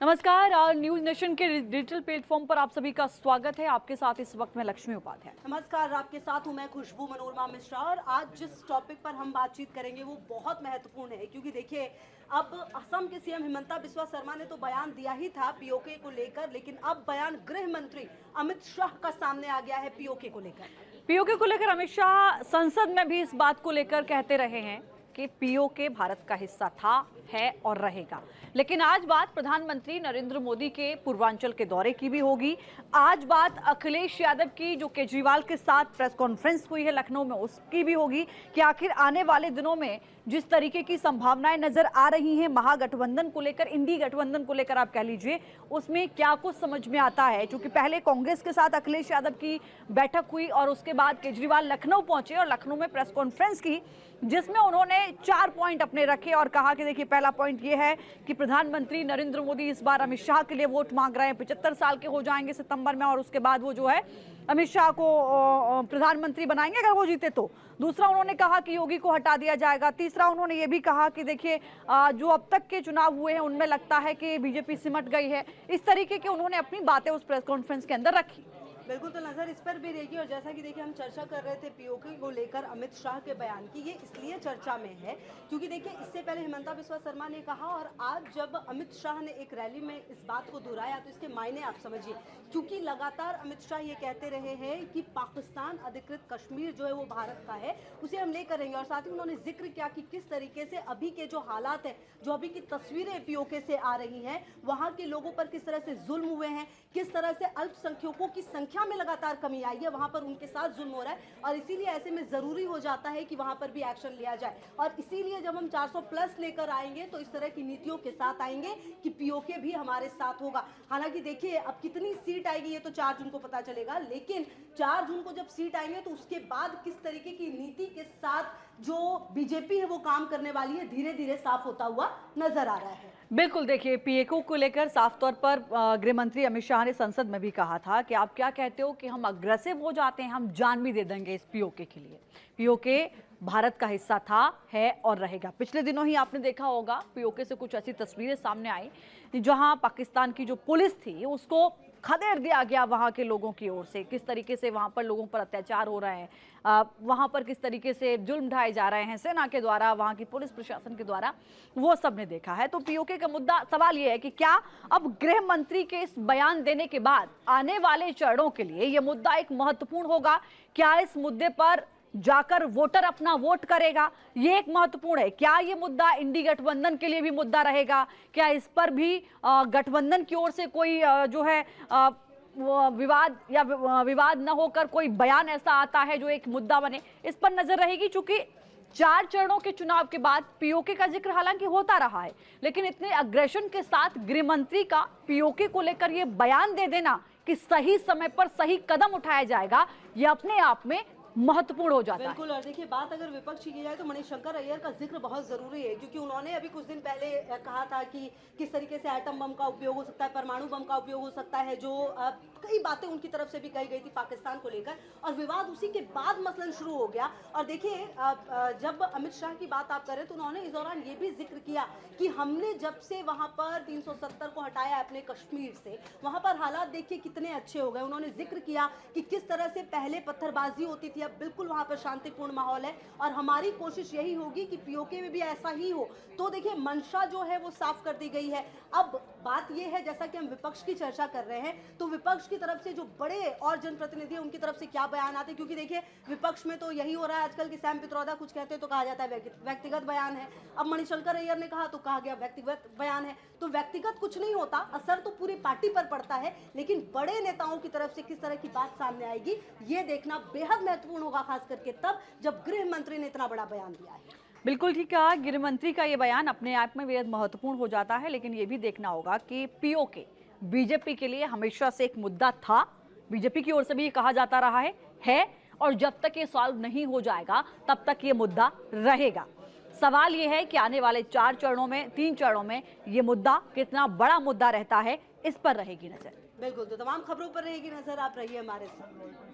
नमस्कार, news nation के digital platform पर आप सभी का स्वागत है। आपके साथ इस वक्त मैं लक्ष्मी उपाध्याय। नमस्कार, आपके साथ हूं मैं खुशबू मनोरमा मिश्रा। और आज जिस टॉपिक पर हम बातचीत करेंगे वो बहुत महत्वपूर्ण है, क्योंकि देखिए अब असम के सीएम हिमंता बिस्वा शर्मा ने तो बयान दिया ही था पीओके को लेकर, लेकिन अब बयान गृह मंत्री अमित शाह का सामने आ गया है पीओके को लेकर। पीओके को लेकर अमित शाह संसद में भी इस बात को लेकर कहते रहे हैं कि पीओके भारत का हिस्सा था, है और रहेगा। लेकिन आज बात प्रधानमंत्री नरेंद्र मोदी के पूर्वांचल के दौरे की भी होगी। आज बात अखिलेश यादव की, जो केजरीवाल के साथ प्रेस कॉन्फ्रेंस हुई है लखनऊ में, उसकी भी होगी कि आखिर आने वाले दिनों में जिस तरीके की संभावनाएं नजर आ रही हैं महागठबंधन को लेकर, इंडी गठबंधन को लेकर आप कह लीजिए, उसमें क्या कुछ समझ में आता है। क्योंकि पहले कांग्रेस के साथ अखिलेश यादव की बैठक हुई और उसके बाद केजरीवाल लखनऊ पहुंचे और लखनऊ में प्रेस कॉन्फ्रेंस की, जिसमें उन्होंने 4 पॉइंट अपने रखे और कहा कि देखिए, पहला पॉइंट ये है कि प्रधानमंत्री नरेंद्र मोदी इस बार अमित शाह के लिए वोट मांग रहे हैं। 75 साल के हो जाएंगे सितंबर में और उसके बाद वो जो है अमित शाह को प्रधानमंत्री बनाएंगे अगर वो जीते तो। दूसरा, उन्होंने कहा कि योगी को हटा दिया जाएगा। तीसरा, उन्होंने ये भी कहा कि देखिए, जो अब तक के चुनाव हुए हैं उनमें लगता है कि बीजेपी सिमट गई है। इस तरीके के उन्होंने अपनी बातें उस प्रेस कॉन्फ्रेंस के अंदर रखी। बिल्कुल, तो नजर इस पर भी रहेगी। और जैसा कि देखिए, हम चर्चा कर रहे थे पीओके को लेकर अमित शाह के बयान की, ये इसलिए चर्चा में है क्योंकि देखिए इससे पहले हिमंता बिस्वा शर्मा ने कहा, और आज जब अमित शाह ने एक रैली में इस बात को दोहराया तो इसके मायने आप समझिए। क्योंकि लगातार अमित शाह ये कहते रहे हैं कि पाकिस्तान अधिकृत कश्मीर जो है वो भारत का है, उसे हम लेकर रहेंगे। और साथ ही उन्होंने जिक्र किया कि किस तरीके से अभी के जो हालात है, जो अभी की तस्वीरें पीओके से आ रही हैं, वहाँ के लोगों पर किस तरह से जुल्म हुए हैं, किस तरह से अल्पसंख्यकों की संख्या में लगातार कमी आई है, वहां पर उनके साथ जुल्म हो रहा है। और इसीलिए ऐसे में जरूरी हो जाता है कि वहां पर भी एक्शन लिया जाए। और इसीलिए जब हम 400 प्लस लेकर आएंगे तो इस तरह की नीतियों के साथ आएंगे कि पीओके भी हमारे साथ होगा। हालांकि देखिए, अब कितनी सीट आएगी ये तो 4 जून को पता चलेगा, लेकिन 4 जून को जब सीट आएंगे तो उसके बाद किस तरीके की नीति के साथ जो बीजेपी है वो काम करने वाली है, धीरे धीरे साफ होता हुआ नजर आ रहा है। बिल्कुल, देखिए, पीएके को लेकर साफ तौर पर गृह मंत्री अमित शाह ने संसद में भी कहा था कि आप क्या कहते हो कि हम अग्रेसिव हो जाते हैं, हम जान भी दे देंगे इस पीओके के लिए। पीओके भारत का हिस्सा था, है और रहेगा। पिछले दिनों ही आपने देखा होगा पीओके से कुछ ऐसी तस्वीरें सामने आई जहां पाकिस्तान की जो पुलिस थी उसको खदेड़ दिया गया वहां के लोगों की ओर से। किस तरीके से वहां पर लोगों पर अत्याचार हो रहे हैं, वहां पर किस तरीके से जुल्म ढाए जा रहे हैं सेना के द्वारा, वहां की पुलिस प्रशासन के द्वारा, वो सब ने देखा है। तो पीओके का मुद्दा, सवाल ये है कि क्या अब गृह मंत्री के इस बयान देने के बाद आने वाले चरणों के लिए यह मुद्दा एक महत्वपूर्ण होगा? क्या इस मुद्दे पर जाकर वोटर अपना वोट करेगा? ये एक महत्वपूर्ण है। क्या ये मुद्दा इंडी गठबंधन के लिए भी मुद्दा रहेगा? क्या इस पर भी गठबंधन की ओर से कोई जो है विवाद न होकर कोई बयान ऐसा आता है जो एक मुद्दा बने? इस पर नजर रहेगी। चूंकि 4 चरणों के चुनाव के बाद पीओके का जिक्र हालांकि होता रहा है, लेकिन इतने अग्रेशन के साथ गृह मंत्री का पीओके को लेकर यह बयान दे देना कि सही समय पर सही कदम उठाया जाएगा, यह अपने आप में महत्वपूर्ण हो जाता है। बिल्कुल। और देखिए, बात अगर विपक्ष की जाए तो मणिशंकर अय्यर का जिक्र बहुत जरूरी है, क्योंकि उन्होंने अभी कुछ दिन पहले कहा था कि किस तरीके से एटम बम का उपयोग हो सकता है, परमाणु बम का उपयोग हो सकता है, जो कई बातें उनकी तरफ से भी कही गई थी पाकिस्तान को लेकर, और विवाद उसी के बाद मसलन शुरू हो गया। और देखिए, जब अमित शाह की बात आप करें तो उन्होंने इस दौरान ये भी जिक्र किया कि हमने जब से वहां पर 370 को हटाया अपने कश्मीर से, वहां पर हालात देखिए कितने अच्छे हो गए। उन्होंने जिक्र किया कि किस तरह से पहले पत्थरबाजी होती थी, अब बिल्कुल वहां पर शांतिपूर्ण माहौल है, और हमारी कोशिश यही होगी कि पीओके में भी ऐसा ही हो। तो देखिए, मंशा जो है वो साफ कर दी गई है। अब बात यह है, जैसा कि हम विपक्ष की चर्चा कर रहे हैं, तो विपक्ष की तरफ से जो बड़े और जनप्रतिनिधि हैं उनकी तरफ से क्या बयान आते हैं, क्योंकि देखिए विपक्ष में तो यही हो रहा है आजकल कि सैम पित्रोदा कुछ कहते हैं तो कहा जाता है व्यक्तिगत बयान है। अब मणिशंकर अय्यर ने कहा तो कहा गया व्यक्तिगत बयान है। तो व्यक्तिगत कुछ नहीं होता, असर तो पूरी पार्टी पर पड़ता है, लेकिन बड़े नेताओं की तरफ से किस तरह की बात सामने आएगी ये देखना बेहद महत्वपूर्ण होगा, खास करके तब जब गृह मंत्री ने इतना बड़ा बयान दिया है। बिल्कुल ठीक कहा, गृह मंत्री का ये बयान अपने आप में बेहद महत्वपूर्ण हो जाता है, लेकिन ये भी देखना होगा कि पीओके बीजेपी के लिए हमेशा से एक मुद्दा था। बीजेपी की ओर से भी ये कहा जाता रहा है, और जब तक ये सॉल्व नहीं हो जाएगा तब तक ये मुद्दा रहेगा। सवाल ये है कि आने वाले 3 चरणों में ये मुद्दा कितना बड़ा मुद्दा रहता है, इस पर रहेगी नजर। बिल्कुल, तो तमाम खबरों पर रहेगी नजर। आप रहिए हमारे साथ।